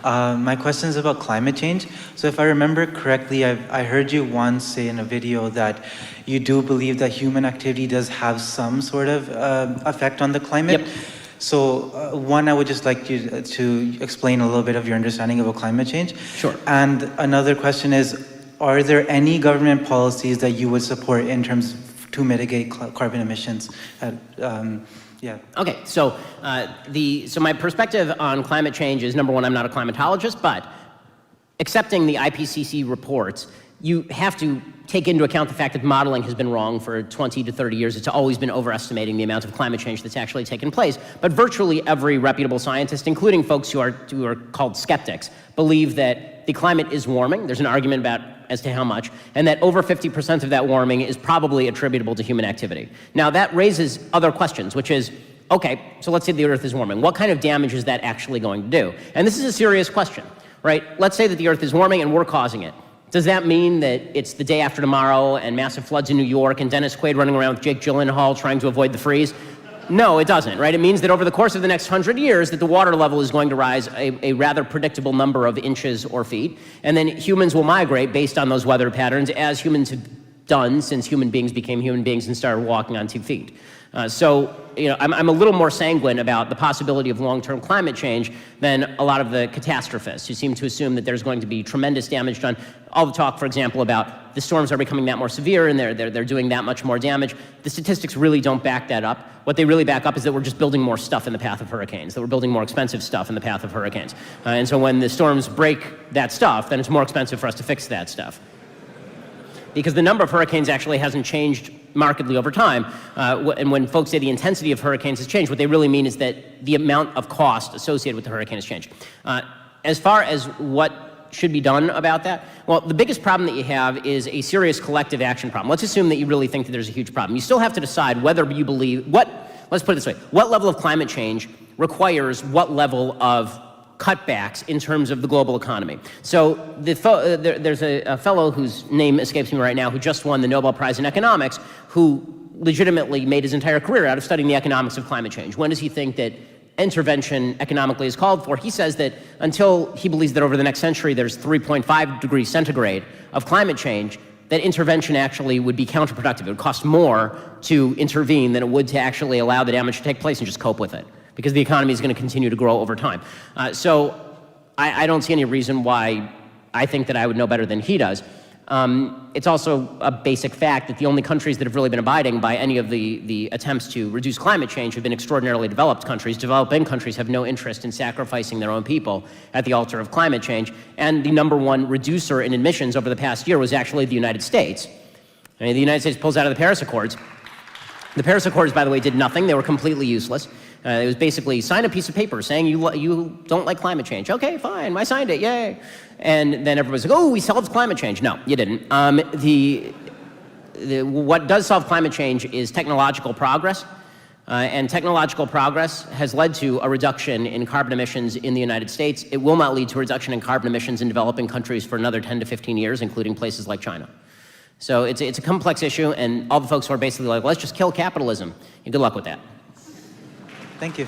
My question is about climate change. So if I remember correctly, I heard you once say in a video that you do believe that human activity does have some sort of effect on the climate. Yep. So one, I would just like you to explain a little bit of your understanding about climate change. Sure. And another question is, are there any government policies that you would support in terms to mitigate carbon emissions? Yeah. Okay, so so my perspective on climate change is, number one, I'm not a climatologist, but accepting the IPCC reports, you have to take into account the fact that modeling has been wrong for 20 to 30 years. It's always been overestimating the amount of climate change that's actually taken place. But virtually every reputable scientist, including folks who are called skeptics, believe that the climate is warming. There's an argument about as to how much, and that over 50% of that warming is probably attributable to human activity. Now that raises other questions, which is, okay, so let's say the Earth is warming. What kind of damage is that actually going to do? And this is a serious question, right? Let's say that the Earth is warming and we're causing it. Does that mean that it's the day after tomorrow and massive floods in New York and Dennis Quaid running around with Jake Gyllenhaal trying to avoid the freeze? No, it doesn't, right? It means that over the course of the next 100 years that the water level is going to rise a rather predictable number of inches or feet, and then humans will migrate based on those weather patterns, as humans have done since human beings became human beings and started walking on 2 feet. So, you know, I'm a little more sanguine about the possibility of long-term climate change than a lot of the catastrophists who seem to assume that there's going to be tremendous damage done. All the talk, for example, about the storms are becoming that more severe and they're doing that much more damage. The statistics really don't back that up. What they really back up is that we're just building more stuff in the path of hurricanes, that we're building more expensive stuff in the path of hurricanes. And so when the storms break that stuff, then it's more expensive for us to fix that stuff. Because the number of hurricanes actually hasn't changed markedly over time. And when folks say the intensity of hurricanes has changed, what they really mean is that the amount of cost associated with the hurricane has changed. As far as what should be done about that, well, the biggest problem that you have is a serious collective action problem. Let's assume that you really think that there's a huge problem. You still have to decide whether you believe, let's put it this way, what level of climate change requires what level of cutbacks in terms of the global economy. So there's a fellow whose name escapes me right now who just won the Nobel Prize in economics who legitimately made his entire career out of studying the economics of climate change. When does he think that intervention economically is called for? He says that until he believes that over the next century there's 3.5 degrees centigrade of climate change, that intervention actually would be counterproductive. It would cost more to intervene than it would to actually allow the damage to take place and just cope with it, because the economy is going to continue to grow over time. So I don't see any reason why I think that I would know better than he does. It's also a basic fact that the only countries that have really been abiding by any of the attempts to reduce climate change have been extraordinarily developed countries. Developing countries have no interest in sacrificing their own people at the altar of climate change. And the #1 reducer in emissions over the past year was actually the United States. I mean, the United States pulls out of the Paris Accords. The Paris Accords, by the way, did nothing. They were completely useless. It was basically sign a piece of paper saying you don't like climate change. Okay, fine, I signed it, yay. And then everybody's like, oh, we solved climate change. No, you didn't. What does solve climate change is technological progress. And technological progress has led to a reduction in carbon emissions in the United States. It will not lead to a reduction in carbon emissions in developing countries for another 10 to 15 years, including places like China. So it's a complex issue, and all the folks who are basically like, let's just kill capitalism. Good luck with that. Thank you.